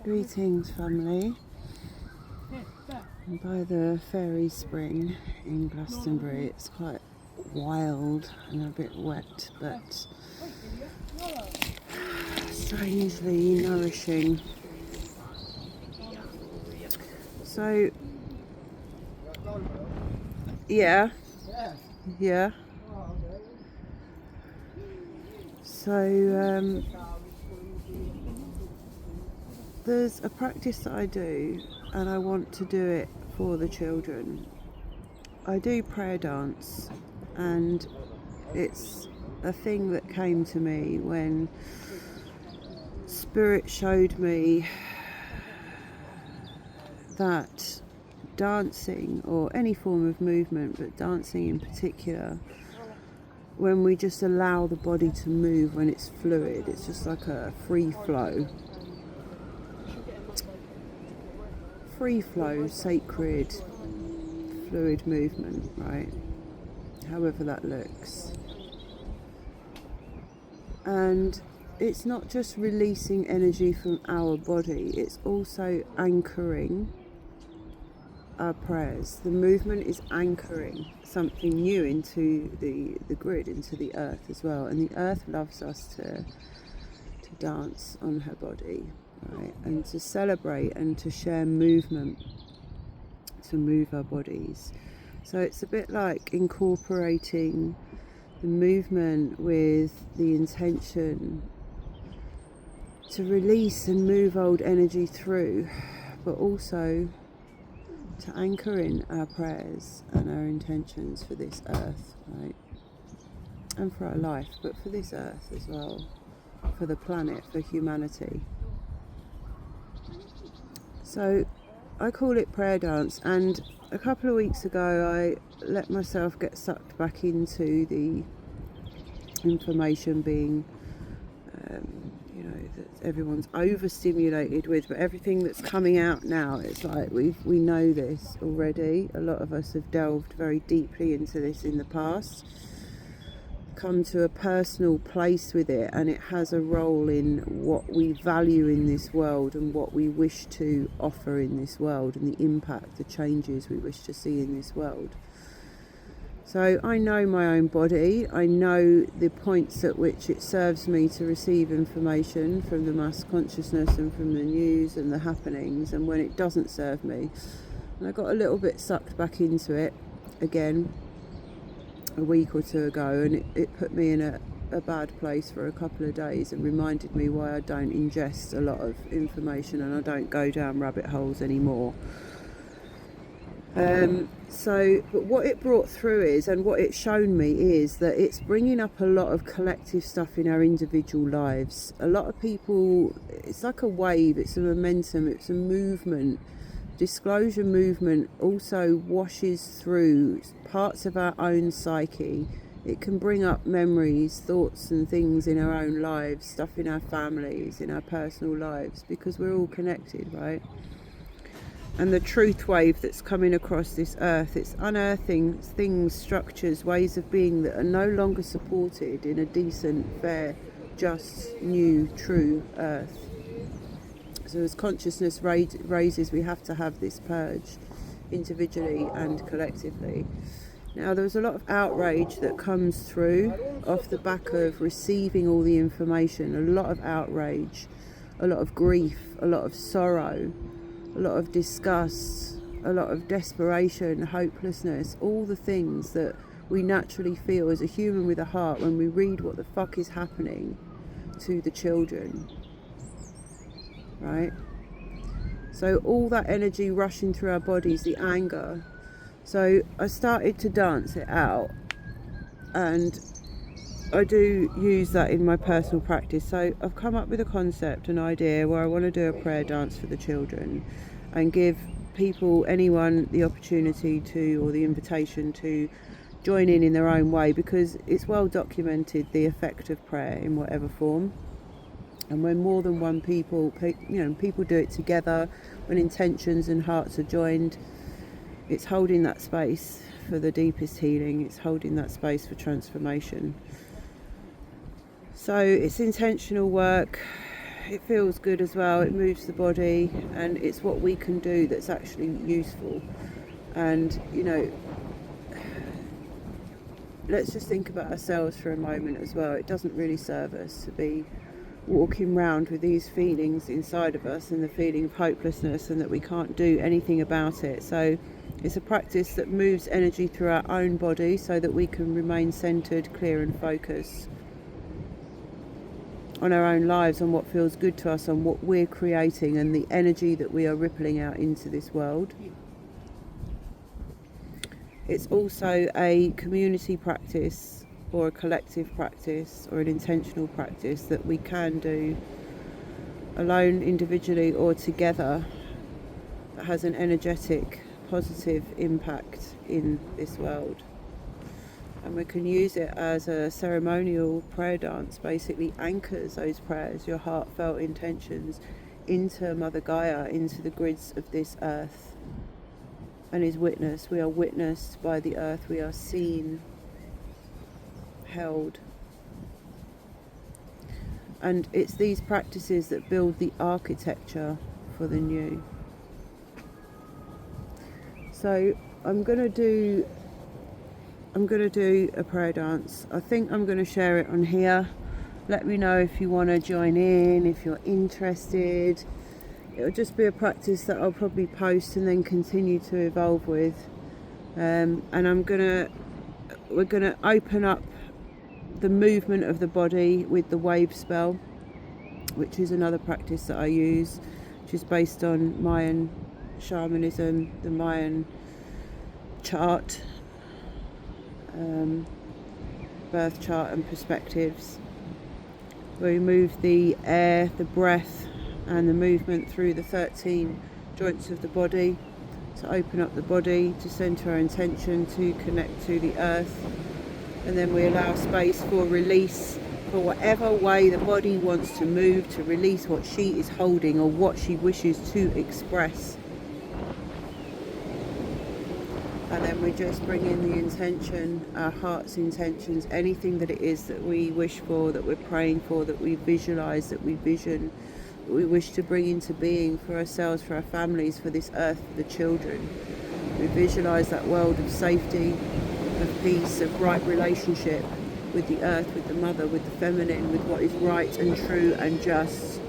Greetings, family. I'm by the fairy spring in Glastonbury. It's quite wild and a bit wet, but strangely nourishing. So, yeah. So, there's a practice that I do, and I want to do it for the children. I do prayer dance, and it's a thing that came to me when Spirit showed me that dancing, or any form of movement, but dancing in particular, when we just allow the body to move, when it's fluid, it's just like a free flow, sacred, fluid movement, right? However that looks. And it's not just releasing energy from our body, it's also anchoring our prayers. The movement is anchoring something new into the grid, into the earth as well. And the earth loves us to dance on her body, right? And to celebrate and to share movement, to move our bodies. So it's a bit like incorporating the movement with the intention to release and move old energy through, but also to anchor in our prayers and our intentions for this earth, right? And for our life, but for this earth as well, for the planet, for humanity. So I call it prayer dance, and a couple of weeks ago I let myself get sucked back into the information being that everyone's overstimulated with, but everything that's coming out now, it's like we know this already. A lot of us have delved very deeply into this in the past, come to a personal place with it, and it has a role in what we value in this world and what we wish to offer in this world, and the impact, the changes we wish to see in this world. So I know my own body, I know the points at which it serves me to receive information from the mass consciousness and from the news and the happenings, and when it doesn't serve me. And I got a little bit sucked back into it again a week or two ago, and it put me in a bad place for a couple of days and reminded me why I don't ingest a lot of information and I don't go down rabbit holes anymore. But what it brought through is, and what it's shown me is, that it's bringing up a lot of collective stuff in our individual lives. A lot of people, it's like a wave, it's a momentum, it's a movement. Disclosure movement also washes through parts of our own psyche. It can bring up memories, thoughts and things in our own lives, stuff in our families, in our personal lives, because we're all connected, right? And the truth wave that's coming across this earth, it's unearthing things, structures, ways of being that are no longer supported in a decent, fair, just, new, true earth. So as consciousness raises, we have to have this purge, individually and collectively. Now, there's a lot of outrage that comes through off the back of receiving all the information, a lot of outrage, a lot of grief, a lot of sorrow, a lot of disgust, a lot of desperation, hopelessness, all the things that we naturally feel as a human with a heart when we read what the fuck is happening to the children, right? So all that energy rushing through our bodies, the anger. So I started to dance it out, and I do use that in my personal practice. So I've come up with a concept, an idea, where I want to do a prayer dance for the children and give people, anyone, the opportunity to, or the invitation to, join in their own way, because it's well documented the effect of prayer in whatever form. And when more than one people do it together, when intentions and hearts are joined, it's holding that space for the deepest healing, it's holding that space for transformation. So it's intentional work, it feels good as well. It moves the body, and it's what we can do that's actually useful. And you know, let's just think about ourselves for a moment as well. It doesn't really serve us to be walking around with these feelings inside of us, and the feeling of hopelessness, and that we can't do anything about it. So it's a practice that moves energy through our own body so that we can remain centered, clear and focused on our own lives, on what feels good to us, on what we're creating, and the energy that we are rippling out into this world. It's also a community practice, or a collective practice, or an intentional practice that we can do alone, individually or together, that has an energetic, positive impact in this world. And we can use it as a ceremonial prayer dance. Basically anchors those prayers, your heartfelt intentions, into Mother Gaia, into the grids of this earth, and is witnessed. We are witnessed by the earth. We are seen, held. And it's these practices that build the architecture for the new. So I'm going to do a prayer dance. I think I'm going to share it on here. Let me know if you want to join in, if you're interested. It'll just be a practice that I'll probably post and then continue to evolve with. And we're gonna open up the movement of the body with the wave spell, which is another practice that I use, which is based on Mayan shamanism, the Mayan chart, birth chart and perspectives, where we move the air, the breath and the movement through the 13 joints of the body to open up the body, to center our intention, to connect to the earth. And then we allow space for release, for whatever way the body wants to move, to release what she is holding or what she wishes to express. And then we just bring in the intention, our heart's intentions, anything that it is that we wish for, that we're praying for, that we visualize, that we vision, that we wish to bring into being for ourselves, for our families, for this earth, for the children. We visualize that world of safety, of peace, of right relationship with the earth, with the mother, with the feminine, with what is right and true and just.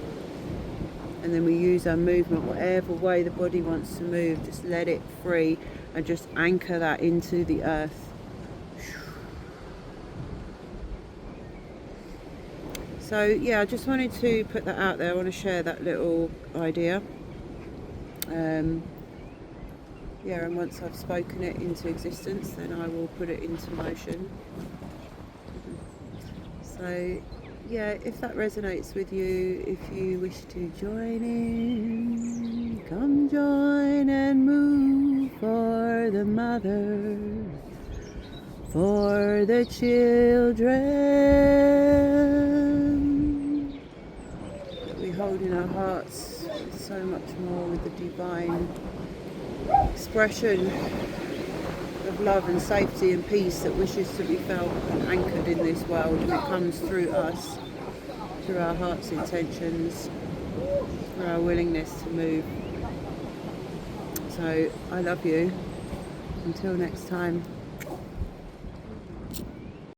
And then we use our movement, whatever way the body wants to move, just let it free and just anchor that into the earth. So yeah, I just wanted to put that out there. I want to share that little idea. Yeah, and once I've spoken it into existence, then I will put it into motion. So yeah, if that resonates with you, if you wish to join in, come join and move for the mother, for the children that we hold in our hearts, so much more with the divine expression of love and safety and peace that wishes to be felt and anchored in this world, and it comes through us, through our heart's intentions, through our willingness to move. So I love you. Until next time.